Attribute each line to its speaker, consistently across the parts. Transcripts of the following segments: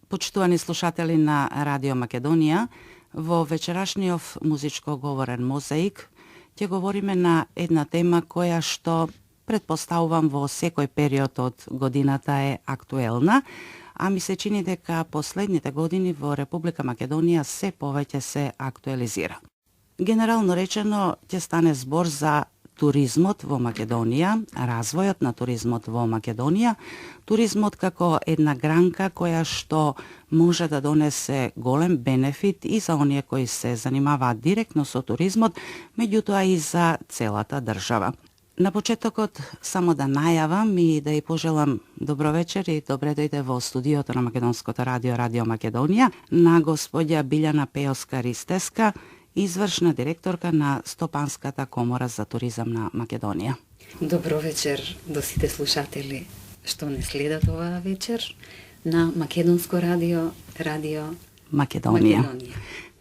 Speaker 1: Почитувани слушатели на Радио Македонија, во вечерашниот музичко говорен мозаик ќе говориме на една тема која што претпоставувам во секој период од годината е актуелна, а ми се чини дека последните години во Република Македонија се повеќе се актуализира. Генерално речено ќе стане збор за туризмот во Македонија, развојот на туризмот во Македонија, туризмот како една гранка која што може да донесе голем бенефит и за оние кои се занимаваат директно со туризмот, меѓутоа и за целата држава. На почетокот само да најавам и да ја пожелам добро вечер и добре дојде во студиото на Македонското радио Радио Македонија на господја Билјана Пејовска-Ристеска, извршна директорка на Стопанската комора за туризам на Македонија.
Speaker 2: Добро вечер до сите слушатели што не следат оваа вечер на Македонско радио Радио
Speaker 1: Македонија.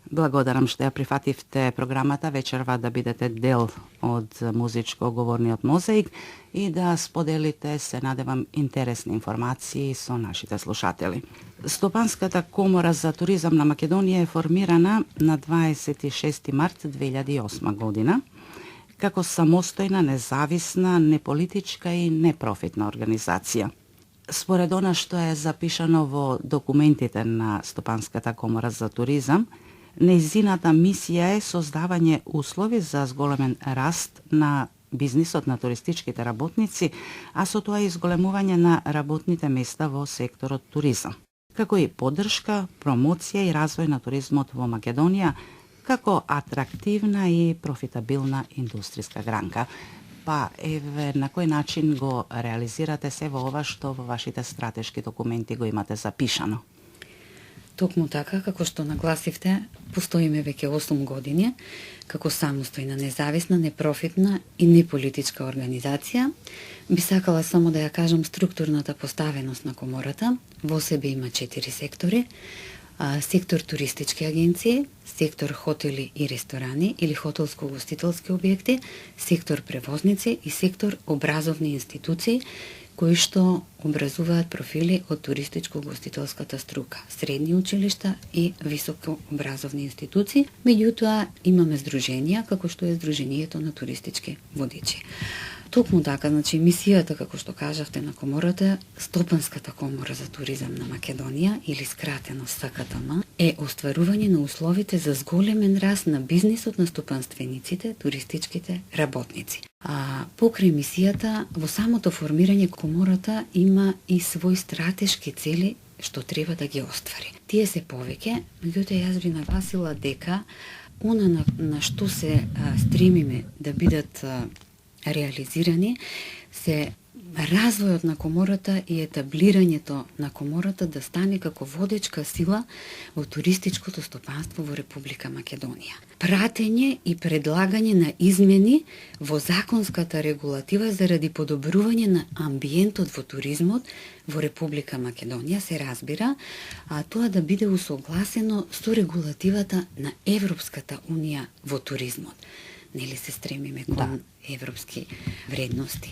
Speaker 1: Благодарам што ја прифативте програмата вечерва да бидете дел од музичко-говорниот мозаик и да споделите, се надевам, интересни информации со нашите слушатели. Стопанската комора за туризам на Македонија е формирана на 26 март 2008 година како самостојна, независна, неполитичка и непрофитна организација. Според она што е запишано во документите на Стопанската комора за туризам, нејзината мисија е создавање услови за зголемен раст на бизнисот на туристичките работници, а со тоа и зголемување на работните места во секторот туризам, како и поддршка, промоција и развој на туризмот во Македонија како атрактивна и профитабилна индустријска гранка. Па еве на кој начин го реализирате се во ова што во вашите стратешки документи го имате запишано?
Speaker 2: Токму така, како што нагласивте, постоиме веќе 8 години како самостојна, независна, непрофитна и неполитичка организација. Би сакала само да ја кажам структурната поставеност на комората. Во себе има 4 сектори. Сектор туристички агенции, сектор хотели и ресторани или хотелско-гостителски објекти, сектор превозници и сектор образовни институции, кои што образуваат профили од туристичко-гостителската струка, средни училишта и високообразовни институции. Меѓутоа имаме здруженија, како што е Здруженијето на туристички водичи. Токму така, значи мисијата, како што кажавте, на комората, Стопанската комора за туризам на Македонија, или скратено СКТМ, е остварување на условите за зголемен раст на бизнисот на стопанствениците, туристичките работници. Покрај мисијата, во самото формирање комората има и свој стратешки цели што треба да ги оствари. Тие се повеќе, меѓутоа јас би нагласила дека она на што се стремиме да бидат реализирани се развојот на комората и етаблирањето на комората да стане како водечка сила во туристичкото стопанство во Република Македонија. Пратење и предлагање на измени во законската регулатива заради подобрување на амбиентот во туризмот во Република Македонија се разбира, а тоа да биде усогласено со регулативата на Европската унија во туризмот. Нели се стремиме кон европски вредности.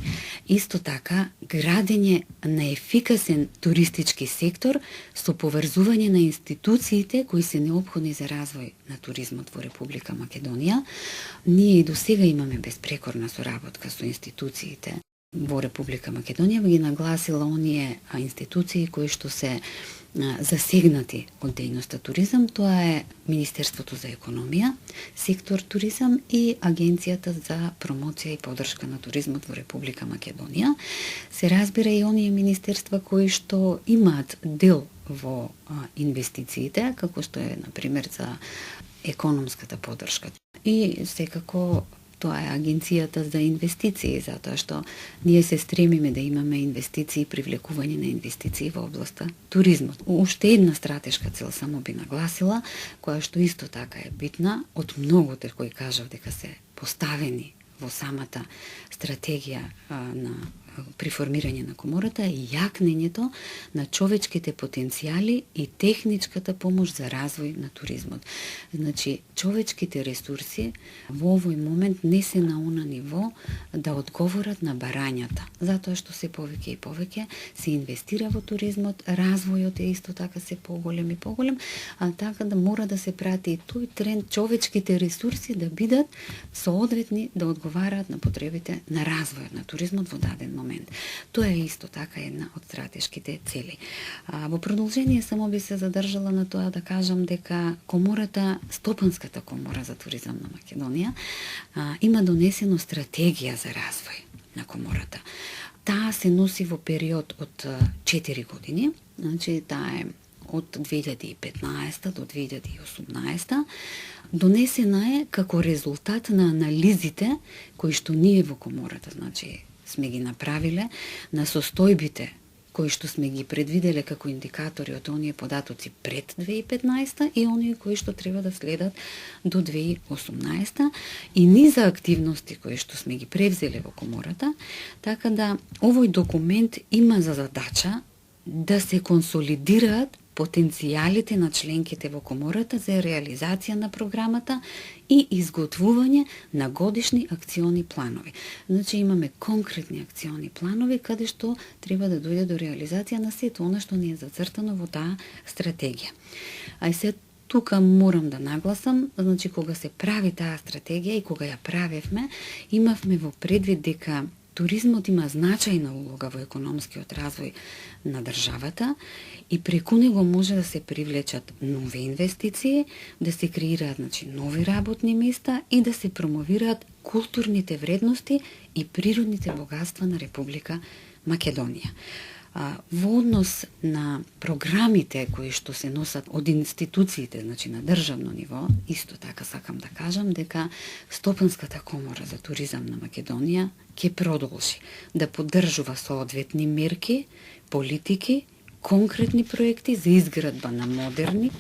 Speaker 2: Исто така, градење на ефикасен туристички сектор со поврзување на институциите кои се неопходни за развој на туризмот во Република Македонија. Ние и до сега имаме безпрекорна соработка со институциите во Република Македонија. Ги нагласила оние институции кои што се засегнати од дејноста туризам, тоа е Министерството за економија, сектор туризам и Агенцијата за промоција и поддршка на туризмот во Република Македонија. Се разбира и оние министерства кои што имаат дел во инвестициите, како што е, например, за економската поддршка. И секако тоа е Агенцијата за инвестиции, затоа што ние се стремиме да имаме инвестиции, привлекување на инвестиции во областа туризмот. Уште една стратешка цел само би нагласила, која што исто така е битна, од многуте кои кажав дека се поставени во самата стратегија на при формирање на комората е јакнењето на човечките потенцијали и техничката помош за развој на туризмот. Значи, човечките ресурси во овој момент не се на она ниво да одговорат на барањата, затоа што се повеќе и повеќе се инвестира во туризмот, развојот е исто така се поголем и поголем, а така да мора да се прати и тој тренд човечките ресурси да бидат соодветни да одговараат на потребите на развојот на туризмот во даден момент. Тоа е исто така една од стратешките цели. Во продолжение само би се задржала на тоа да кажам дека комората, Стопанската комора за туризам на Македонија, има донесено стратегија за развој на комората. Таа се носи во период од 4 години, значи таа е од 2015 до 2018. Донесена е како резултат на анализите кои што ние во комората, значи, сме ги направиле на состојбите кои што сме ги предвиделе како индикатори од оние податоци пред 2015 и оние кои што треба да следат до 2018 и низа активности кои што сме ги превзеле во комората, така да овој документ има за задача да се консолидираат потенцијалите на членките во комората за реализација на програмата и изготвување на годишни акциони планови. Значи имаме конкретни акциони планови каде што треба да дојде до реализација на сето она што ни е зацртано во таа стратегија. А и се тука морам да нагласам, значи кога се прави таа стратегија и кога ја правевме, имавме во предвид дека туризмот има значајна улога во економскиот развој на државата и преку него може да се привлечат нови инвестиции, да се креираат нови работни места и да се промовираат културните вредности и природните богатства на Република Македонија. Во однос на програмите кои што се носат од институциите, значи на државно ниво, исто така сакам да кажам дека Стопанската комора за туризам на Македонија ќе продолжи да поддржува соодветни мерки, политики, конкретни проекти за изградба на модерни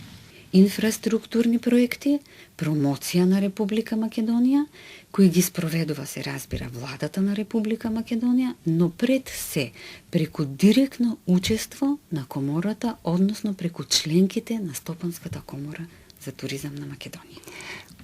Speaker 2: инфраструктурни проекти, промоција на Република Македонија, кои ги спроведува, се разбира, владата на Република Македонија, но пред се преку директно учество на комората, односно преку членките на Стопанската комора за туризам на Македонија.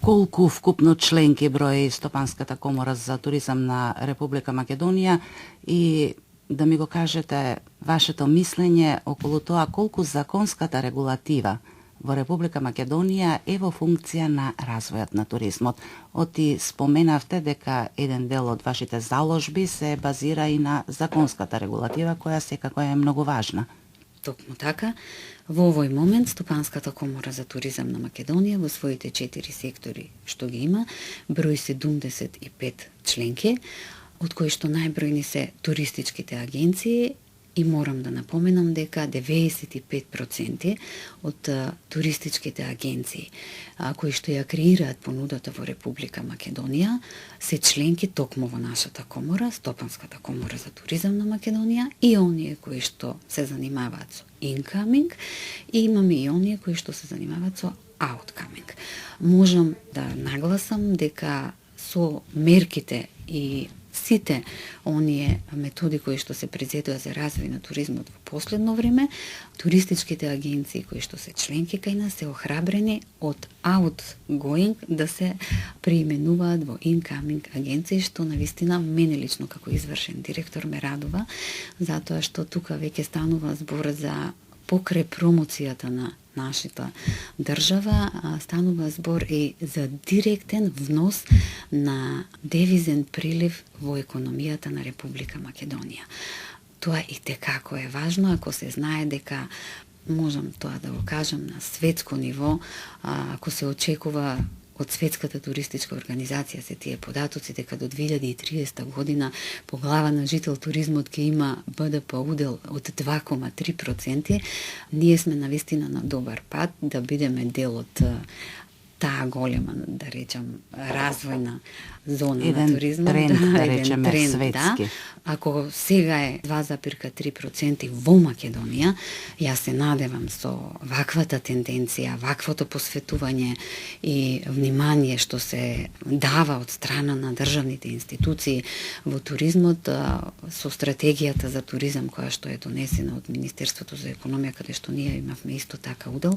Speaker 1: Колку вкупно членки брои Стопанската комора за туризам на Република Македонија и да ми го кажете вашето мислење околу тоа колку законската регулатива во Република Македонија е во функција на развојот на туризмот. Оти споменавте дека еден дел од вашите заложби се базира и на законската регулатива, која секако е многу важна.
Speaker 2: Токму така, во овој момент Стопанската комора за туризам на Македонија во своите 4 сектори што ги има, брои 75 членки, од кои што најбројни се туристичките агенции. И морам да напоменам дека 95% од туристичките агенции кои што ја креираат понудата во Република Македонија се членки токму во нашата комора, Стопанската комора за туризам на Македонија, и оние кои што се занимаваат со incoming, и имаме и оние кои што се занимаваат со outcoming. Можам да нагласам дека со мерките и сите оние методи кои што се презедува за развој на туризмот во последно време, туристичките агенции кои што се членки кај нас се охрабрени од outgoing да се преименуваат во incoming агенции, што навистина мене лично како извршен директор ме радува, затоа што тука веќе станува збор за покрај промоцијата на нашата држава, станува збор и за директен внос на девизен прилив во економијата на Република Македонија. Тоа и текако е важно, ако се знае дека, можам тоа да го кажам, на светско ниво, ако се очекува од Светската туристичка организација се тие податоци дека до 2030 година по глава на жител туризмот ќе има БДП удел од 2,3%, ние сме навистина на добар пат да бидеме дел од таа голема, да речам, развојна зона
Speaker 1: Еден
Speaker 2: на туризмот,
Speaker 1: тренд, да
Speaker 2: еден
Speaker 1: речеме,
Speaker 2: тренд,
Speaker 1: светски.
Speaker 2: да. Ако сега е 2,3% во Македонија, јас се надевам со ваквата тенденција, ваквото посветување и внимание што се дава од страна на државните институции во туризмот, со стратегијата за туризам која што е донесена од Министерството за економија, каде што ние имавме исто така удел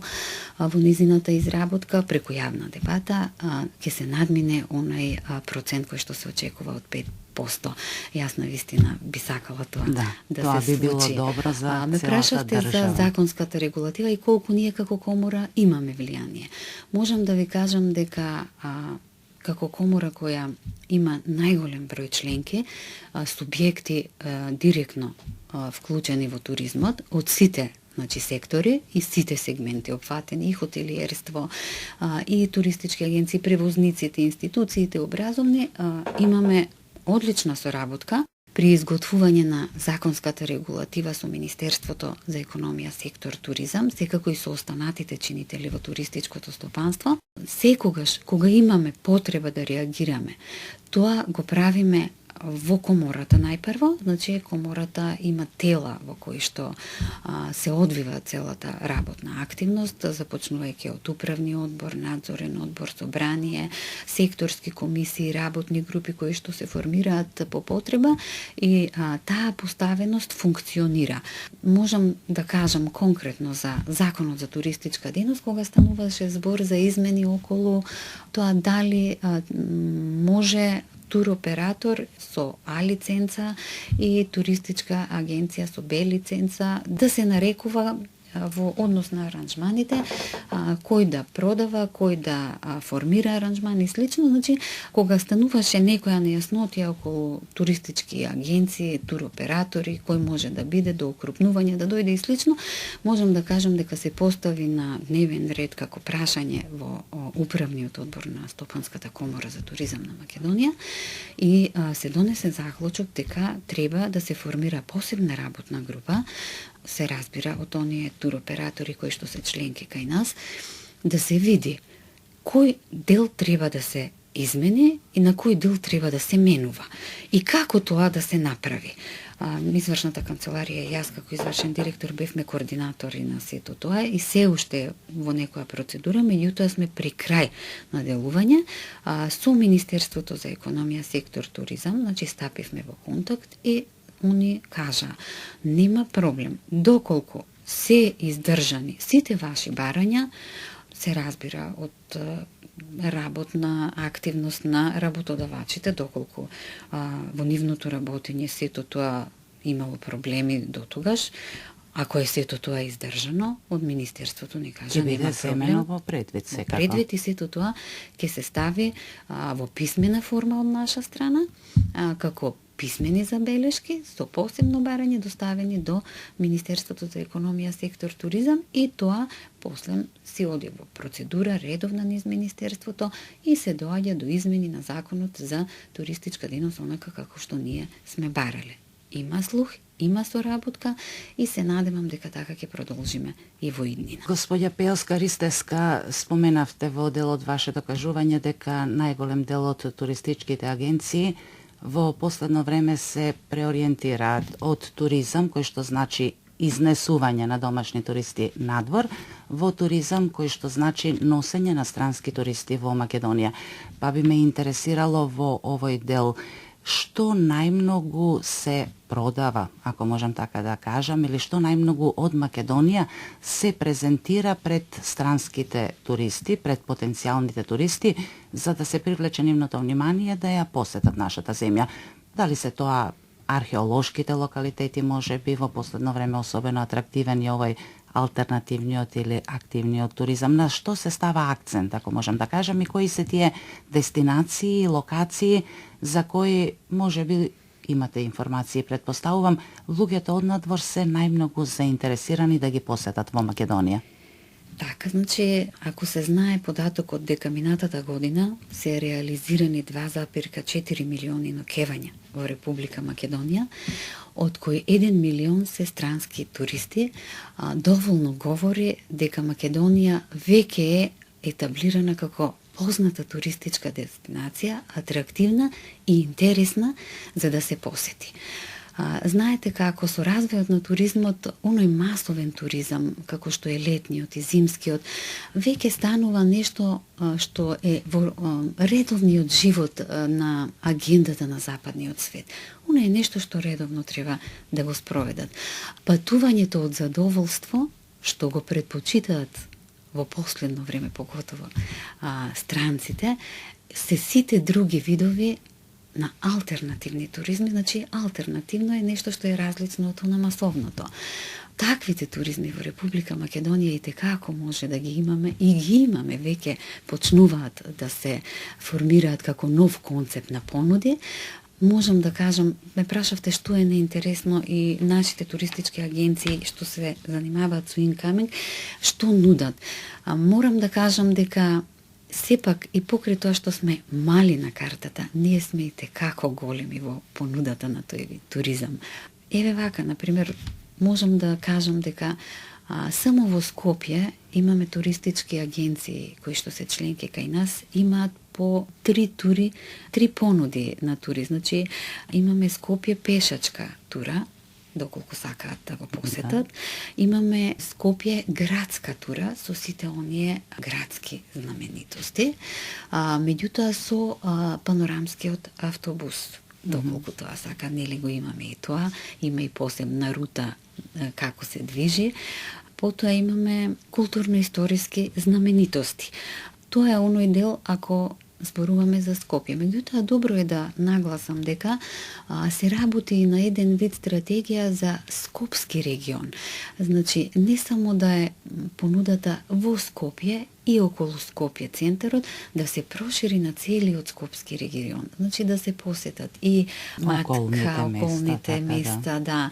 Speaker 2: во низината изработка, преку јавна дебата, ќе се надмине онај процент кој што се очекува од 5%. Јас на вистина би сакала тоа да
Speaker 1: тоа
Speaker 2: се
Speaker 1: би
Speaker 2: случи.
Speaker 1: било добро за
Speaker 2: ме
Speaker 1: целата
Speaker 2: прашавте
Speaker 1: држава.
Speaker 2: за законската регулатива и колку ние како комора имаме влијание. Можам да ви кажам дека како комора која има најголем број членки, субјекти директно вклучени во туризмот, од сите сектори и сите сегменти опфатени, и хотелиерство, и туристички агенции, превозниците, институциите образовни, имаме одлична соработка при изготвување на законската регулатива со Министерството за економија, сектор туризам, секако и со останатите чинители во туристичкото стопанство. Секогаш, кога имаме потреба да реагираме, тоа го правиме во комората најпрво, комората има тела во кои што се одвива целата работна активност, започнувајќи од управни одбор, надзорен одбор, собрание, секторски комисии, работни групи кои што се формираат по потреба и таа поставеност функционира. Можам да кажам конкретно за Законот за туристичка дејност, кога стануваше збор за измени околу тоа дали може туроператор со А лиценца и туристичка агенција со Б лиценца да се нарекува во однос на аранжманите, кој да продава, кој да формира аранжмани и слично. Кога стануваше некоја нејаснотија околу туристички агенции, туроператори, кој може да биде до окрупнување, да дојде и слично, можам да кажам дека се постави на дневен ред како прашање во управниот одбор на Стопанската комора за туризам на Македонија и се донесе заклучок дека треба да се формира посебна работна група, се разбира од оние туроператори кои што се членки кај нас, да се види кој дел треба да се измени и на кој дел треба да се менува и како тоа да се направи. Извршната канцеларија и јас како извршен директор бевме координатори на сето тоа и се уште во некоја процедура, меѓутоа сме при крај на делување со Министерството за економија, сектор туризам, стапивме во контакт и они кажа, нема проблем, доколку се издржани сите ваши барања, се разбира од работна активност на работодавачите, доколку во нивното работење сето тоа имало проблеми до тогаш, ако е сето тоа издржано, од Министерството ни кажа нема проблем.
Speaker 1: Во предвид секако.
Speaker 2: Предвид и сето тоа ќе се стави во писмена форма од наша страна, како писмени забелешки со посебно барање доставени до Министерството за економија, сектор туризам и тоа после се оди во процедура редовна низ Министерството и се доаѓа до измени на Законот за туристичка дејност онака како што ние сме барале. Има слух, има соработка и се надевам дека така ќе продолжиме и во иднина.
Speaker 1: Господја Пејовска-Ристевска, споменавте во дел од вашето кажување дека најголем дел од туристичките агенции во последно време се преориентираат од туризам, кој што значи изнесување на домашни туристи надвор, во туризам кој што значи носење на странски туристи во Македонија. Па би ме интересирало во овој дел што најмногу се продава, ако можам така да кажам, или што најмногу од Македонија се презентира пред странските туристи, пред потенцијалните туристи, за да се привлече нивното внимание да ја посетат нашата земја. Дали се тоа археолошките локалитети, може би во последно време особено атрактивен е овој алтернативниот или активниот туризам, на што се става акцент, ако можам да кажам, и кои се тие дестинации, локации за кои може би имате информации, предпоставувам, луѓето од надвор се најмногу заинтересирани да ги посетат во Македонија.
Speaker 2: Така, ако се знае податокот дека минатата година се реализирани 2,4 милиони ноќевања во Република Македонија, од кои 1 милион се странски туристи, доволно говори дека Македонија веќе е етаблирана како позната туристичка дестинација, атрактивна и интересна за да се посети. Знаете како со развојот на туризмот, оној масовен туризам, како што е летниот и зимскиот, веќе станува нешто што е во редовниот живот на агендата на западниот свет. Оно е нешто што редовно треба да го спроведат. Патувањето од задоволство, што го предпочитаат во последно време, поготово странците, се сите други видови на алтернативни туризми, значи алтернативно е нешто што е различно од на масовното. Таквите туризми во Република Македонија и текако може да ги имаме и ги имаме, веќе почнуваат да се формираат како нов концепт на понуди. Можам да кажам, ме прашавте што е неинтересно и нашите туристички агенции што се занимаваат со инкаминг, што нудат. Морам да кажам дека сепак и покрај тоа што сме мали на картата, ние сме и текако големи во понудата на тој вид туризам. Еве вака, например, можам да кажам дека само во Скопје имаме туристички агенции кои што се членки кај нас, имаат по 3 понуди на тури. Значи, имаме Скопје пешачка тура, доколку сакаат да го посетат. Имаме Скопје градска тура со сите оние градски знаменитости, меѓутоа со панорамскиот автобус. Доколку тоа сака, нели го имаме и тоа, има и посебна рута како се движи. Потоа имаме културно-историски знаменитости. Тоа е оној дел ако зборуваме за Скопје. Меѓутоа, добро е да нагласам дека се работи и на еден вид стратегија за Скопски регион. Значи, не само да е понудата во Скопје и околу Скопје центарот, да се прошири на целиот Скопски регион. Значи, да се посетат и околните места, да,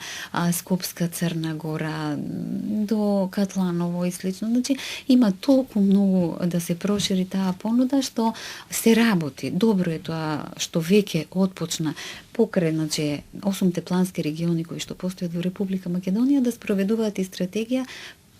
Speaker 2: Скопска Црна Гора, до Катланово и слично. Значи, има толку многу да се прошири таа понуда, што се работи. Добро е тоа што веќе отпочна покрај, значи, 8 плански региони кои што постојат во Република Македонија да спроведуваат и стратегија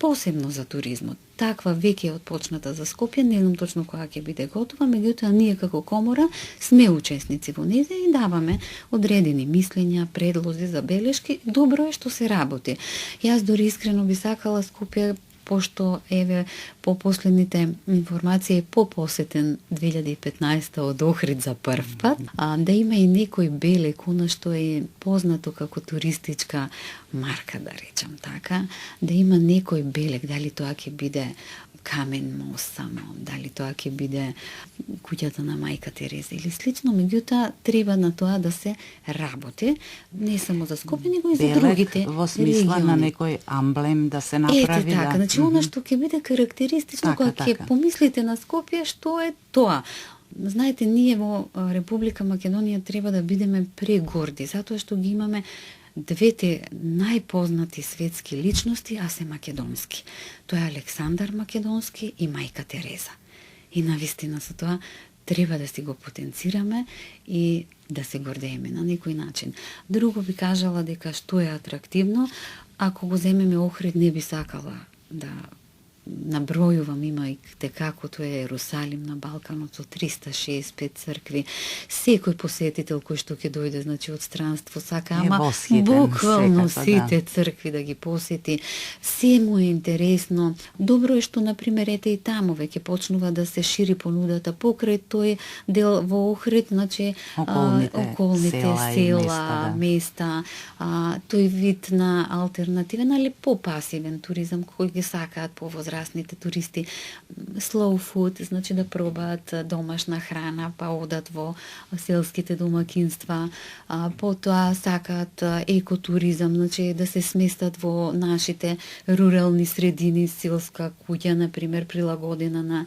Speaker 2: посебно за туризмот. Таква веќе е отпочната за Скопје, не знам точно кога ќе биде готова, меѓутоа ние како комора сме учесници во неја и даваме одредени мислења, предлози, забелешки. Добро е што се работи. Јас дори искрено би сакала Скопје, пошто еве по последните информации по посетен 2015 од Охрид за прв пат, да има и некој белек, она што е познато како туристичка марка, да речам така, да има некој белек, дали тоа ќе биде Камен мост само, дали тоа ќе биде куќата на мајка Тереза или слично, меѓутоа треба на тоа да се работи, не само за Скопје, него и за другите
Speaker 1: во смисла
Speaker 2: региони.
Speaker 1: На некој амблем да се направи.
Speaker 2: Ете така, значи она што ќе биде карактеристично кога ќе помислите на Скопје, што е тоа. Знаете, ние во Република Македонија треба да бидеме прегорди, затоа што ги имаме двете најпознати светски личности, а се македонски. Тоа е Александар Македонски и мајка Тереза. И навистина со тоа треба да си го потенцираме и да се гордееме на некој начин. Друго би кажала дека што е атрактивно, ако го земеме Охрид, не би сакала да набројувам, има и како тоа е Ерусалим на Балканот со 365 цркви. Секој посетител кој што ќе дојде, значи од странство, сака, ама буквално сите цркви да ги посети. Се му е интересно. Добро е што, например, ете и таму веќе почнува да се шири понудата покрај тој дел во Охрид, значи околните села, места, тој вид на алтернативен, али попасивен туризам кој ги сакаат повозрастните туристи, slow food, значи да пробаат домашна храна, па одат во селските домакинства, потоа сакаат екотуризам, значи да се сместат во нашите рурални средини, селска куќа, например, прилагодена на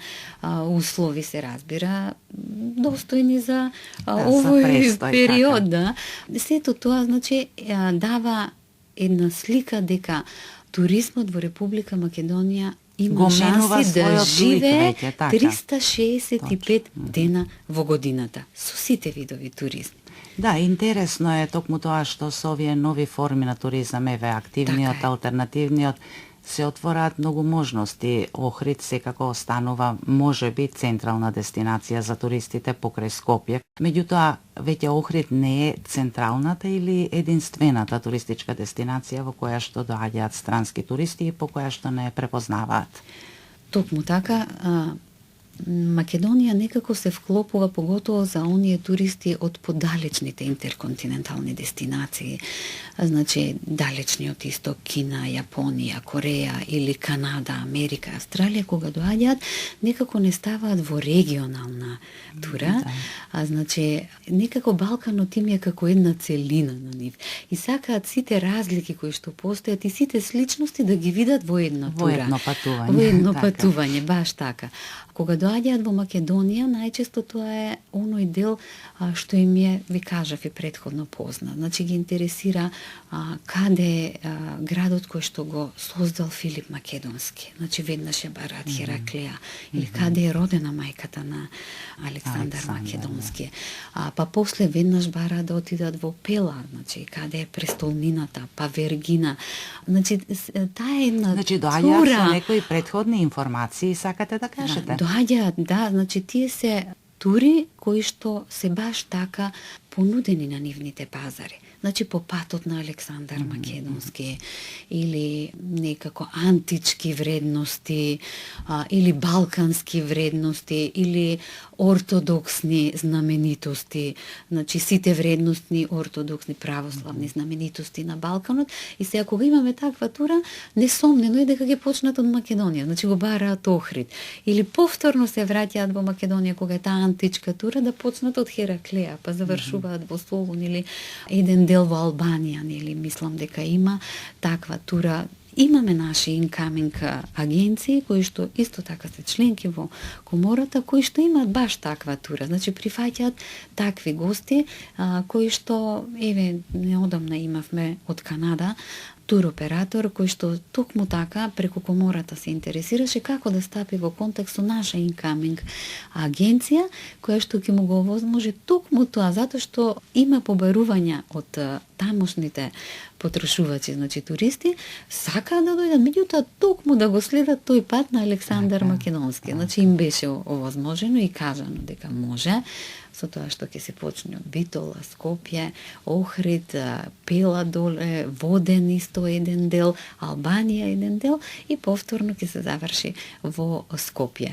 Speaker 2: услови, се разбира, достојни за овој период, да. Сето тоа, значи, дава една слика дека туризмот во Република Македонија има шанси да живее 365 дена во годината со сите видови туризм.
Speaker 1: Да, интересно е токму тоа што со овие нови форми на туризам, еве активниот, алтернативниот, се отвораат многу можности. Охрид секако останува можеби централна дестинација за туристите покрај Скопје. Меѓутоа, веќе Охрид не е централната или единствената туристичка дестинација во која што доаѓаат странски туристи и по која што не препознаваат.
Speaker 2: Токму така, Македонија некако се вклопува поготово за оние туристи од подалечните интерконтинентални дестинации, значи далечниот исток, Кина, Јапонија, Кореја или Канада, Америка, Австралија, кога доаѓаат, некако не ставаат во регионална тура, значи некако Балканот им е како една целина на нив. И сакаат сите разлики кои што постојат и сите сличности да ги видат во една тура.
Speaker 1: Во едно патување.
Speaker 2: Во едно патување, баш така. Кога доаѓаат во Македонија, најчесто тоа е оној дел што им е, ви кажав и претходно познат. Значи ги интересира каде е градот кој што го создал Филип Македонски. Значи веднаш ја бараат Хераклеја, или каде е родена мајката на Александар Македонски. Па после веднаш бараат да отидат во Пела, значи каде е престолнината, па Вергина. Значи таа е една
Speaker 1: доаѓаат со некои претходни информации, сакате да кажете?
Speaker 2: Доаѓаат, да, значи тие се тури кои што се баш така понудени на нивните пазари. Значи по патот на Александар Македонски или некако антички вредности или балкански вредности или ортодоксни знаменитости, значи сите вредностни ортодоксни православни знаменитости на Балканот. И сега кога имаме таква тура, несомнено е дека ќе почнат од Македонија, значи го бараат Охрид. Или повторно се враќаат во Македонија кога е таа античка тура да почнат од Хераклеја, па завршуваат во Солун или еден дел во Албанија, нели мислам дека има таква тура. Имаме наши incoming агенции кои што исто така се членки во комората, кои што имаат баш таква тура. Значи прифаќаат такви гости кои што еве неодамна имавме од Канада туроператор кој што токму така преку комората се интересираше како да стапи во контакт со наша incoming агенција која што ќе му го овозможи токму тоа затоа што има побарувања од тамошните потрошувачи, значи туристи, сакаат да дојдат, меѓутоа токму да го следат тој пат на Александар Македонски. Значи им беше овозможено и кажано дека може, со тоа што ќе се почне од Битола, Скопје, Охрид, Пела доле, Воден исто еден дел, Албанија еден дел и повторно ќе се заврши во Скопје.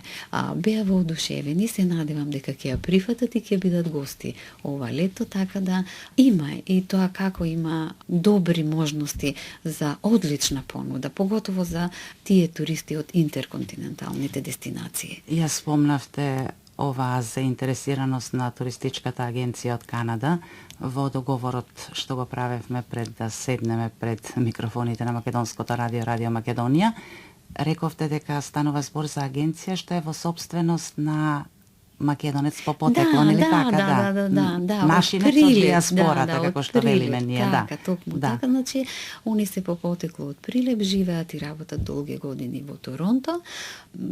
Speaker 2: Беа воодушевени, се надевам дека ќе ја прифатат и ќе бидат гости ова лето, така да има и тоа како има добри можности за одлична понуда, поготово за тие туристи од интерконтиненталните дестинации.
Speaker 1: Ја спомнавте оваа заинтересираност на туристичката агенција од Канада во договорот што го правевме пред да седнеме пред микрофоните на Македонското радио, Радио Македонија. Рековте дека станува збор за агенција што е во собственост на македонец по потекло, нели така?
Speaker 2: Да.
Speaker 1: Машинец од диаспората, како што велиме ние, да.
Speaker 2: Така, токму така, значи, они се по потекло од Прилеп, живеат и работат долги години во Торонто.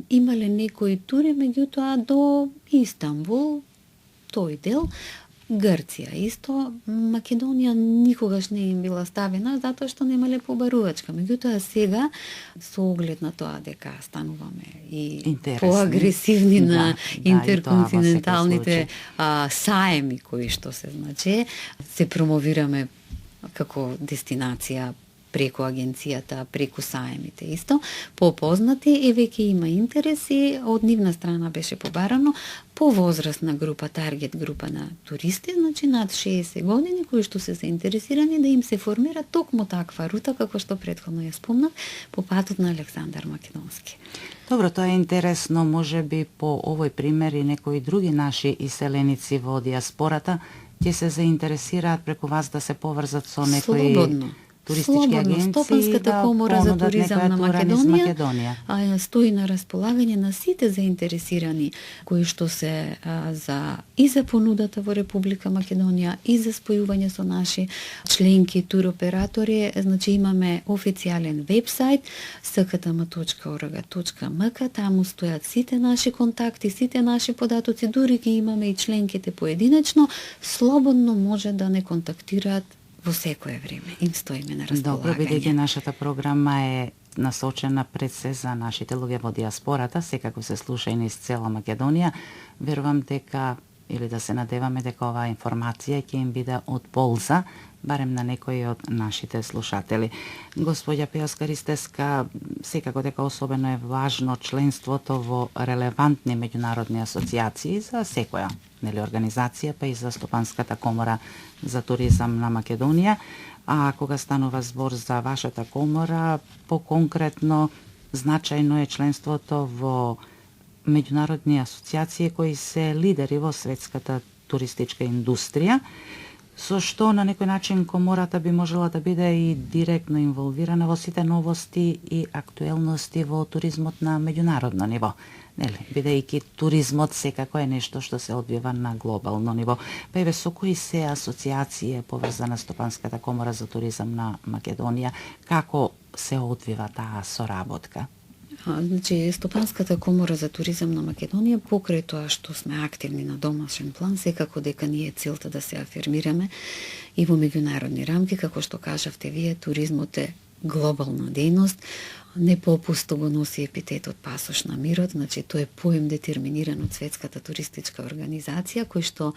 Speaker 2: Имале некои тури, меѓутоа до Истанбул, тој дел, Грција исто, Македонија никогаш не им била ставена затоа што немале побарувачка. Меѓутоа сега со оглед на тоа дека стануваме и поагресивни на интерконтиненталните саеми кои што се значи, се промовираме како дестинација преку агенцијата, преку саемите исто, попознати и веќе има интереси, од нивна страна беше побарано по возрастна група, таргет група на туристи, значи над 60 години, кои што се заинтересирани да им се формира токму таква рута, како што претходно ја спомнав, по патот на Александар Македонски.
Speaker 1: Добро, тоа е интересно, може би по овој пример и некои други наши иселеници во диаспората ќе се заинтересираат преку вас да се поврзат со некои туристички агенции,
Speaker 2: Стопанската комора за туризам на
Speaker 1: Македонија
Speaker 2: стои на располагање на сите заинтересирани кои што се и за понудата во Република Македонија и за спојување со наши членки туроператори. Значи имаме официјален вебсајт skatama.org.mk, таму стојат сите наши контакти, сите наши податоци, дури ги имаме и членките поединечно, слободно може да не контактираат во секое време. Им стоиме на располагање.
Speaker 1: Добро, бидејќи нашата програма е насочена пред се за нашите луѓе во диаспората, секако се слуша и низ цела Македонија. Верувам дека, или да се надеваме дека оваа информација ќе им биде од полза, барем на некои од нашите слушатели. Господја Пеоска Ристеска, секако дека особено е важно членството во релевантни меѓународни асоциации за секоја организација, па и за Стопанската комора за туризам на Македонија. А кога станува збор за вашата комора, поконкретно значајно е членството во меѓународни асоциации кои се лидери во светската туристичка индустрија, со што на некој начин комората би можела да биде и директно инволвирана во сите новости и актуелности во туризмот на меѓународно ниво. Бидејќи туризмот секако е нешто што се одвива на глобално ниво. Па еве, со кои се асоциации е поврзана Стопанската комора за туризам на Македонија, како се одвива таа соработка?
Speaker 2: Значи, Стопанската комора за туризам на Македонија, покрај тоа што сме активни на домашен план, секако дека ние е целта да се афирмираме и во меѓународни рамки, како што кажавте вие, туризмот е глобална дејност, не попусто го носи епитетот пасош на мирот, значи тој е поем детерминиран од Светската туристичка организација, кој што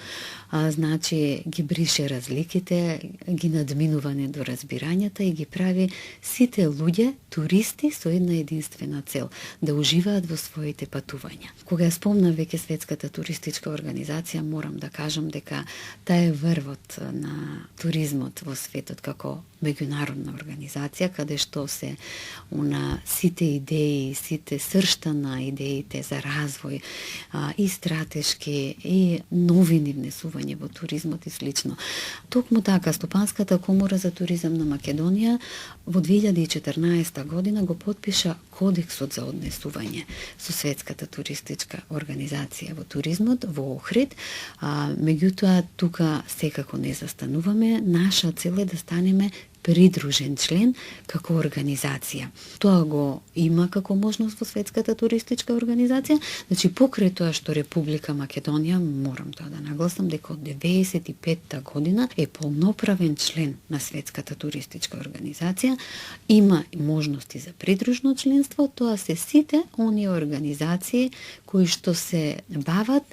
Speaker 2: значи ги брише разликите, ги надминува недоразбирањата и ги прави сите луѓе туристи со една единствена цел, да уживаат во своите патувања. Кога ја спомнав веќе Светската туристичка организација, морам да кажам дека таа е врвот на туризмот во светот како меѓународна организација, каде што се сите идеи, сите сршта на идеите за развој и стратешки и новини внесување во туризмот и слично. Токму така, Стопанската комора за туризам на Македонија во 2014 година го потпиша Кодексот за однесување со Светската туристичка организација во туризмот во Охрид. Меѓутоа, тука секако не застануваме. Наша цел е да станеме придружен член како организација. Тоа го има како можност во Светската туристичка организација. Значи, покрај тоа што Република Македонија, морам тоа да нагласам, дека од 95-та година е полноправен член на Светската туристичка организација, има можности за придружно членство, тоа се сите оние организации кои што се бават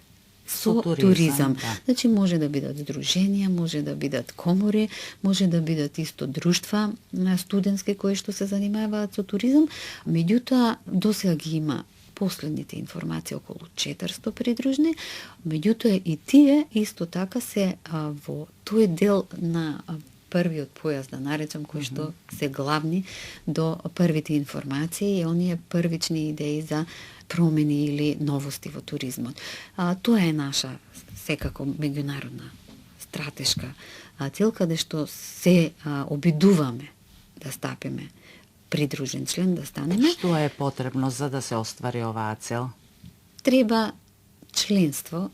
Speaker 2: со туризам. Да. Значи, може да бидат здруженија, може да бидат комори, може да бидат исто друштва студентски кои што се занимаваат со туризам. Меѓутоа, досега ги има последните информации околу 400 придружни, меѓутоа и тие исто така се во тој дел на првиот појас, да наречам, кои што се главни до првите информации и оние првични идеи за промени или новости во туризмот. Тоа е наша секако меѓународна стратешка цел, каде што се обидуваме да стапиме придружен член, да станеме.
Speaker 1: Што е потребно за да се оствари оваа цел?
Speaker 2: Треба членство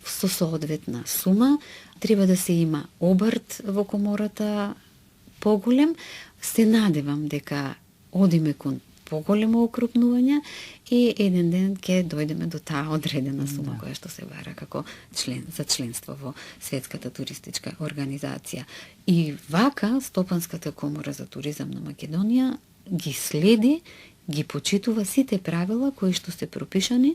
Speaker 2: со соодветна сума, треба да се има обрт во комората поголем. Се надевам дека одиме кон поголемо окрупнување и еден ден ќе дојдеме до таа одредена сума која што се бара како член за членство во Светската туристичка организација. И вака Стопанската комора за туризам на Македонија ги следи, ги почитува сите правила кои што се пропишани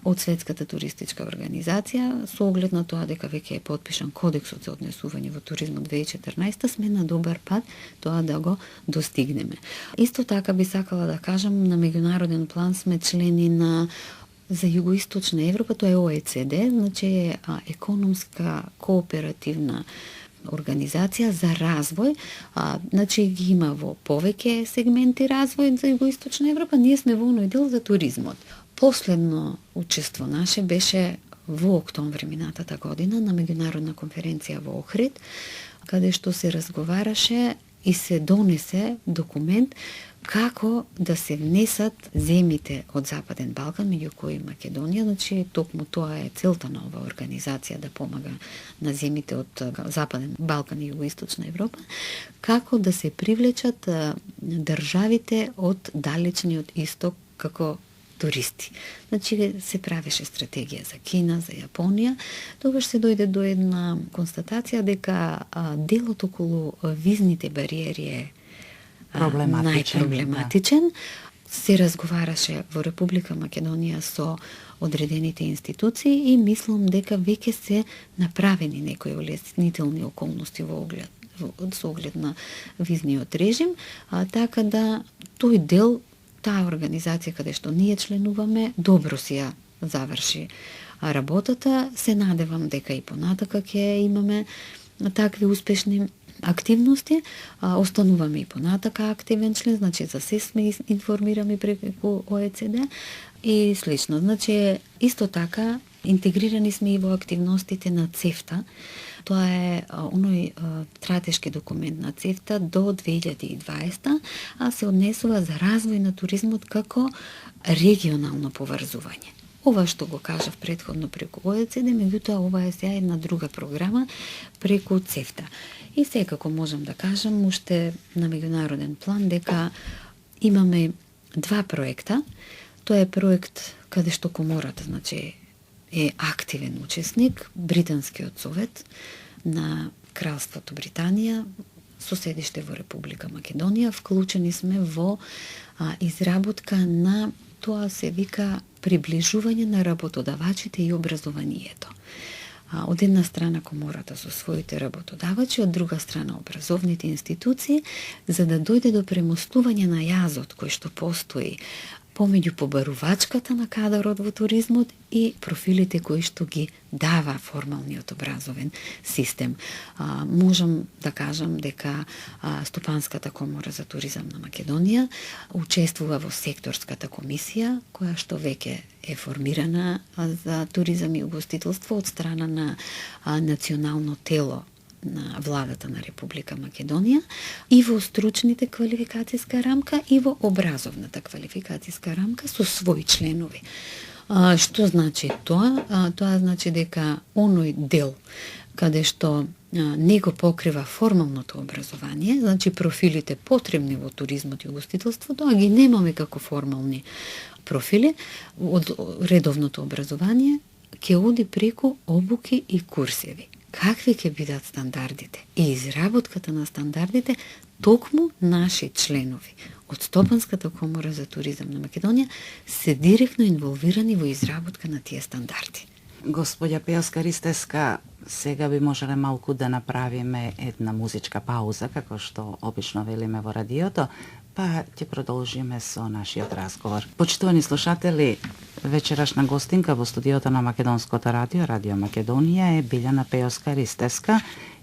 Speaker 2: од Светската туристичка организација со оглед на тоа дека веќе е потпишан Кодексот за однесување во туризмот 2014, сме на добар пат тоа да го достигнеме. Исто така би сакала да кажам, на меѓународен план сме члени на за Југоисточна Европа, тоа е ОЕЦД, значи е економска кооперативна организација за развој, значи ги има во повеќе сегменти развој за Југоисточна Европа, ние сме во оној дел за туризмот. Последно учество наше беше во октомври минатата година на меѓународна конференција во Охрид, каде што се разговараше и се донесе документ како да се внесат земите од Западен Балкан, меѓу кои Македонија, значи токму тоа е целта на оваа организација, да помага на земите од Западен Балкан и Југоисточна Европа, како да се привлечат државите од далечниот исток како туристи. Значи се правеше стратегија за Кина, за Јапонија, тогаш се дојде до една констатација дека делот околу визните бариери е најпроблематичен. Се разговараше во Република Македонија со одредените институции и мислам дека веќе се направени некои улеснителни околности со оглед на визниот режим, така да тој дел, таа организација каде што ние членуваме, добро си ја заврши работата. Се надевам дека и понатака ќе имаме такви успешни активности. Остануваме и понатака активен член, значи за се сме информирани преку ОЕЦД и слично. Значи, исто така, интегрирани сме и во активностите на ЦЕФТА. Тоа е оној стратешки документ на ЦЕФТА до 2020, а се однесува за развој на туризмот како регионално поврзување. Ова што го кажав претходно преку ОЕЦД, меѓутоа ова е сега една друга програма преку ЦЕФТА. И секако можам да кажам уште на меѓународен план дека имаме два проекта. Тоа е проект каде што комората, значи, е активен учесник, Британскиот совет на Кралството Британија со седиште во Република Македонија. Вклучени сме во изработка на, тоа се вика, приближување на работодавачите и образованието. Од една страна комората со своите работодавачи, од друга страна образовните институции, за да дојде до премостување на јазот кој што постои помеѓу побарувачката на кадарот во туризмот и профилите кои што ги дава формалниот образовен систем. Можам да кажам дека Стопанската комора за туризам на Македонија учествува во секторската комисија, која што веќе е формирана за туризам и угостителство од страна на национално тело на владата на Република Македонија и во стручните квалификацијска рамка и во образовната квалификацијска рамка со своји членови. Што значи тоа? Тоа значи дека оној дел каде што не го покрива формалното образование, значи профилите потребни во туризмот и угостителство, тоа ги немаме како формални профили од редовното образование, ќе оди преку обуки и курсеви. Какви ќе бидат стандардите и изработката на стандардите, токму наши членови од Стопанската комора за туризам на Македонија се директно инволвирани во изработка на тие стандарди.
Speaker 1: Господја Пејоска Ристеска, сега би можеле малку да направиме една музичка пауза, како што обично велиме во радиото, па ќе продолжиме со нашиот разговор. Почитувани слушатели, вечерашна гостинка во студиото на Македонското радио, Радио Македонија, е Билјана Пејоска Ристеска,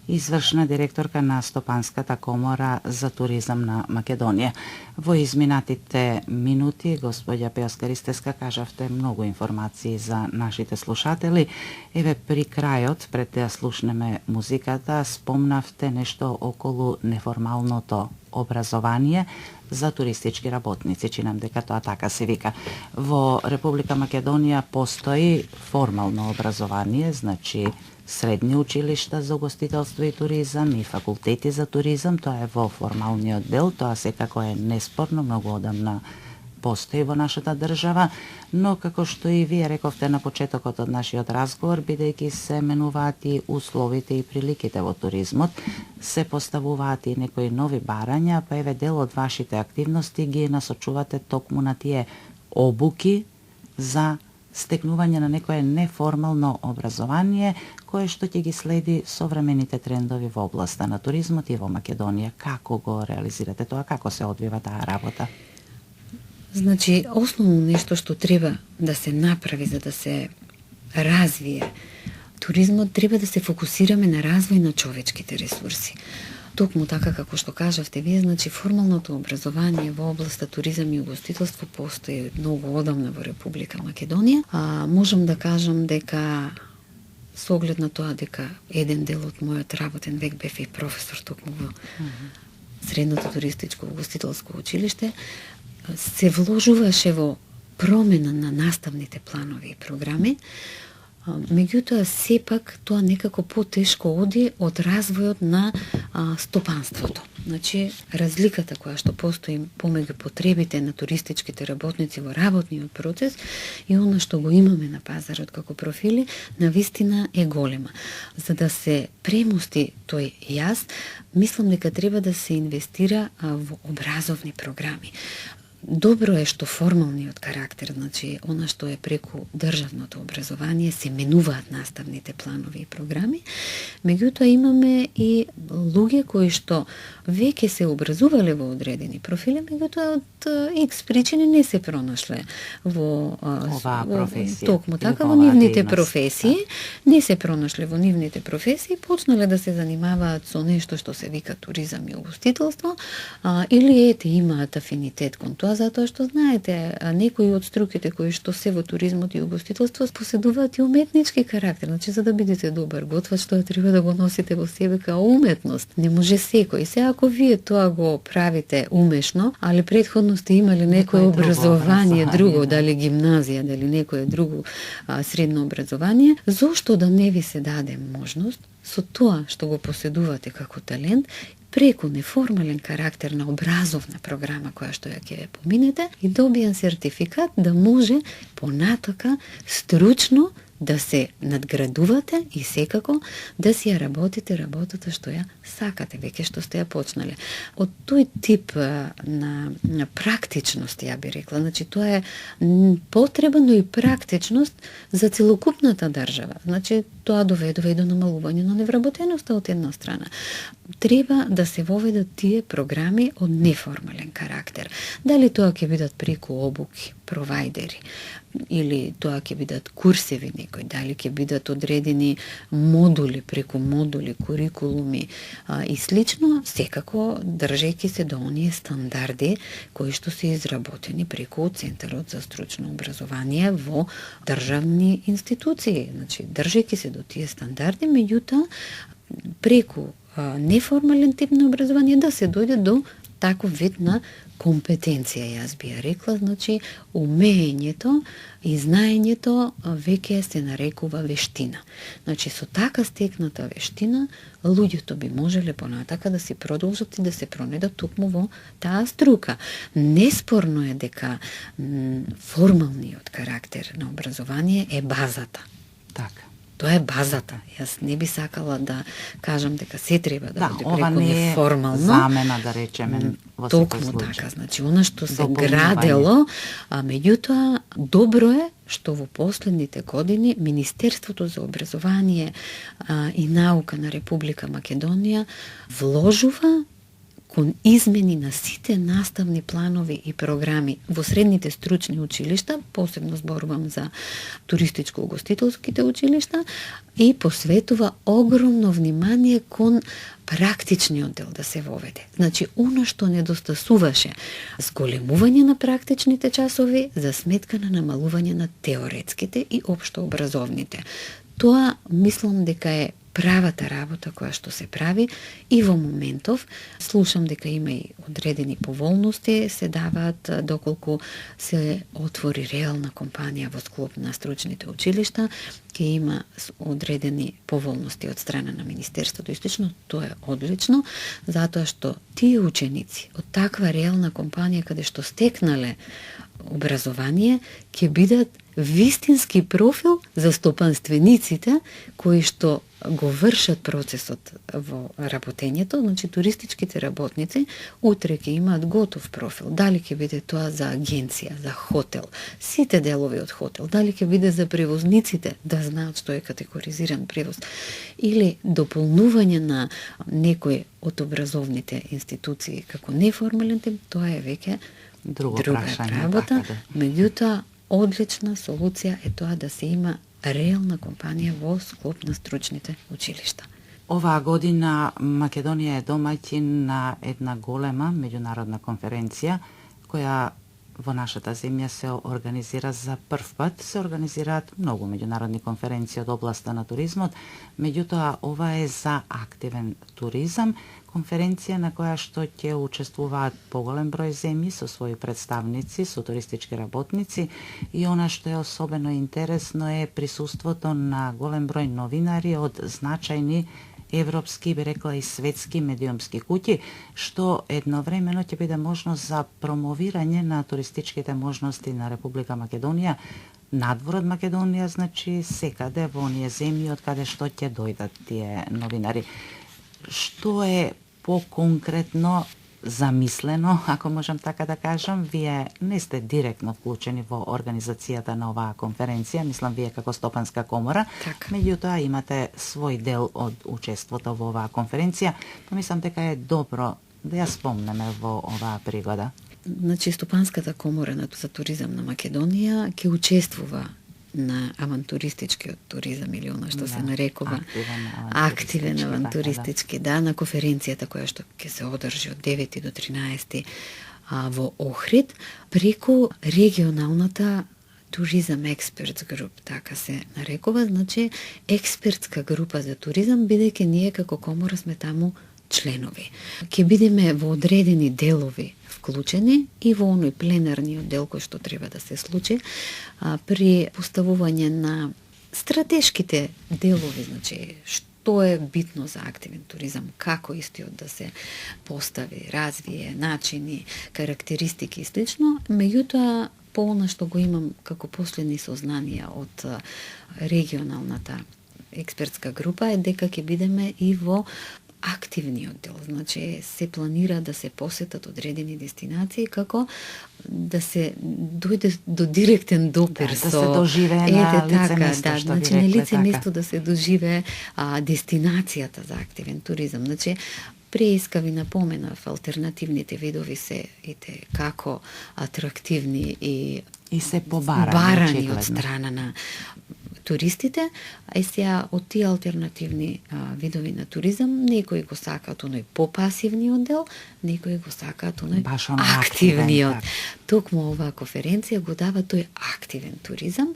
Speaker 1: извршна директорка на Стопанската комора за туризам на Македонија. Во изминатите минути, господја Пејоска Ристеска, кажавте многу информации за нашите слушатели. Еве при крајот, пред да слушнеме музиката, спомнавте нешто околу неформалното образование за туристички работници. Чинам дека тоа така се вика. Во Република Македонија постои формално образование, значи средни училишта за угостителство и туризам и факултети за туризам. Тоа е во формалниот дел, тоа секако е неспорно, многу одамна постои во нашата држава, но како што и вие рековте на почетокот од нашиот разговор, бидејќи се менуваат и условите и приликите во туризмот, се поставуваат и некои нови барања, па еве дел од вашите активности ги насочувате токму на тие обуки за стекнување на некое неформално образование, кое што ќе ги следи современите трендови во областа на туризмот и во Македонија. Како го реализирате тоа? Како се одвива таа работа?
Speaker 2: Значи, основно нешто што треба да се направи за да се развие туризмот, треба да се фокусираме на развој на човечките ресурси. Токму така како што кажавте вие, значи формалното образование во областа туризам и угостителство постои многу одамна во Република Македонија. Можам да кажам дека со оглед на тоа дека еден дел од мојот работен век бев и професор токму во Средното туристичко угостителско училиште, се вложуваше во промена на наставните планови и програми, Меѓутоа, сепак, тоа некако потешко оди од развојот на стопанството. Значи, разликата која што постои помеѓу потребите на туристичките работници во работниот процес и она што го имаме на пазарот како профили, навистина е голема. За да се премости тој јаз, мислам дека треба да се инвестира во образовни програми. Добро е што формалниот карактер, значи она што е преку државното образование, се менуваат наставните планови и програми, меѓутоа имаме и луѓе кои што веќе се образувале во одредени профили, меѓутоа од X причини не се пронашле во
Speaker 1: професија.
Speaker 2: Токму така во нивните професии, не се пронашле во нивните професии, почнале да се занимаваат со нешто што се вика туризам и угостителство, или ете имаат афинитет кон тоа, затоа што знаете, некои од струките кои што се во туризмот и угостителство поседуваат и уметнички карактер. Значи, за да бидете добар готвач, тоа треба да го носите во себе као уметност. Не може секој. Се ако вие тоа го правите умешно, али претходно сте имали некое образование друго, дали гимназија, дали некое друго средно образование, зошто да не ви се даде можност со тоа што го поседувате како талент, преку неформален карактер на образовна програма која што ја ќе поминете и добиен сертификат да може понатака стручно да се надградувате и секако да си ја работите работата што ја сакате, веќе што сте ја почнале. Од тој тип на практичност, ја би рекла, значи тоа е потреба, но и практичност за целокупната држава. Значи тоа доведува и до намалување на невработеноста од една страна. Треба да се воведат тие програми од неформален карактер. Дали тоа ќе бидат преку обуки, провајдери, или тоа ќе бидат курсеви некои, дали ќе бидат одредени модули, преку модули, курикулуми и слично, секако држејќи се до оние стандарди кои што се изработени преку Центарот за стручно образование во државни институции. Значи, држејќи се до тие стандарди, меѓутоа преку неформален тип на образование да се дојде до таков вид на компетенција, јас би ја рекла, значи умеењето и знаењето веќе се нарекува вештина. Значи со така стекната вештина, луѓето би можеле понатака да си продолжат и да се пронедат токму во таа струка. Неспорно е дека формалниот карактер на образование е базата.
Speaker 1: Така.
Speaker 2: Тоа е базата. Јас не би сакала да кажам дека се треба да биде
Speaker 1: преку
Speaker 2: неформално.
Speaker 1: Замена, да речеме, во секој
Speaker 2: токму
Speaker 1: случај.
Speaker 2: така, значи она што се градело, меѓутоа добро е што во последните години Министерството за образование и наука на Република Македонија вложува кон измени на сите наставни планови и програми во средните стручни училишта, посебно зборувам за туристичко-угостителските училишта, и посветува огромно внимание кон практичниот дел да се воведе. Значи, оно што недостасуваше, зголемување на практичните часови за сметка на намалување на теоретските и општо образовните. Тоа мислам дека е правата работа која што се прави и во моментов слушам дека има и одредени поволности се даваат доколку се отвори реална компанија во склоп на стручните училишта, ќе има одредени поволности од страна на Министерството и слично. Тоа е одлично, затоа што тие ученици од таква реална компанија каде што стекнале образование ќе бидат вистински профил за стопанствениците кои што го вршат процесот во работењето, значи туристичките работници утре ќе имаат готов профил. Дали ќе биде тоа за агенција, за хотел, сите делови од хотел, дали ќе биде за превозниците, да знаат што е категоризиран превоз, или дополнување на некој од образовните институции како неформален тип, тоа е веќе друга работа.
Speaker 1: Така,
Speaker 2: Меѓутоа, одлична солуција е тоа да се има реална компанија во склоп на стручните училишта.
Speaker 1: Оваа година Македонија е домаќин на една голема меѓународна конференција која во нашата земја се организира за прв пат. Се организираат многу меѓународни конференции од областа на туризмот, меѓутоа ова е за активен туризам, конференција на која што ќе учествуваат поголем број земји со своји представници, со туристички работници, и она што е особено интересно е присуството на голем број новинари од значајни европски, би рекла и светски медиумски куќи, што едновремено ќе биде можност за промовирање на туристичките можности на Република Македонија надвор од Македонија, значи секаде во оние земји од каде што ќе дојдат тие новинари. Што е поконкретно замислено, ако можам така да кажам? Вие не сте директно вклучени во организацијата на оваа конференција, мислам вие како Стопанска комора, меѓутоа имате свој дел од учеството во оваа конференција, па мислам дека е добро да ја спомнеме во оваа пригода.
Speaker 2: Значи, Стопанската комора за туризам на Македонија ќе учествува на авантуристичкиот туризам, или она што се нарекува активен авантуристички, на конференцијата која што ќе се одржи од 9 до 13 во Охрид, преку регионалната Tourism Experts Group, така се нарекува, значи експертска група за туризам, бидејќи ние како комора сме таму членови. Ќе бидеме во одредени делови вклучени и во оној пленарниот дел кој што треба да се случи при поставување на стратешките делови, значи што е битно за активен туризам, како истиот да се постави, развие, начини, карактеристики и слично, меѓутоа по она што го имам како последни сознанија од регионалната експертска група е дека ќе бидеме и во активниот дел, значи се планира да се посетат одредени дестинации како да се дојде до директен допир
Speaker 1: да се доживее на лице место, што
Speaker 2: значи на лице место да се доживее дестинацијата за активен туризам. Значи преиска ви напоменав, алтернативните видови се како атрактивни и
Speaker 1: се побарани
Speaker 2: од страна на туристите, а сега од тие алтернативни видови на туризам, некои го сакаат оној попасивниот дел, некои го сакаат оној активниот. Токму оваа конференција го дава тој активен туризам.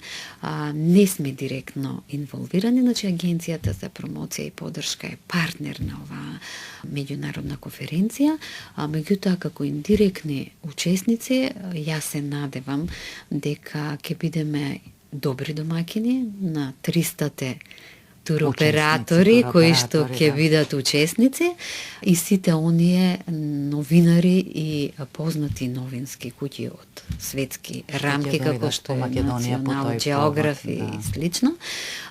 Speaker 2: Не сме директно инволвирани, значи Агенцијата за промоција и поддршка е партнер на оваа меѓународна конференција, меѓутоа како индиректни учесници, јас се надевам дека ќе бидеме добри домакини на 300-те туроператори кои што ќе бидат учесници и сите оние новинари и познати новински куќи од светски рамки како што е National Geography и слично.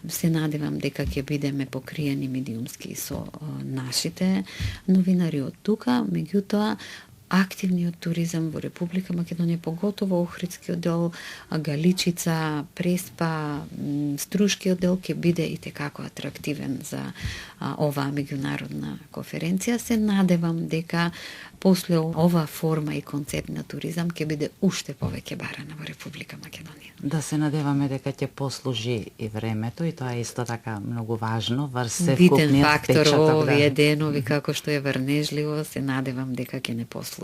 Speaker 2: Се надевам дека ќе бидеме покриени медиумски со нашите новинари од тука, меѓутоа активниот туризам во Република Македонија, поготово Охридскиот дел, Галичица, Преспа, Струшкиот дел ќе биде и tekako атрактивен за оваа меѓународна конференција. Се надевам дека после оваа форма и концепт на туризам ќе биде уште повеќе барана во Република Македонија.
Speaker 1: Да се надеваме дека ќе послужи и времето, и тоа е исто така многу важно,
Speaker 2: битен фактор во овие денови како што е врнежливо, се надевам дека ќе не послужи.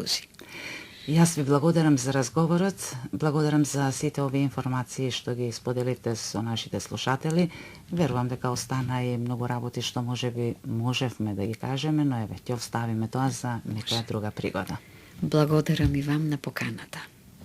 Speaker 1: Јас ви благодарам за разговорот, благодарам за сите овие информации што ги споделите со нашите слушатели. Верувам дека остана и многу работи што можевме да ги кажеме, но еве ќе оставиме тоа за некоја друга пригода.
Speaker 2: Благодарам и вам на поканата.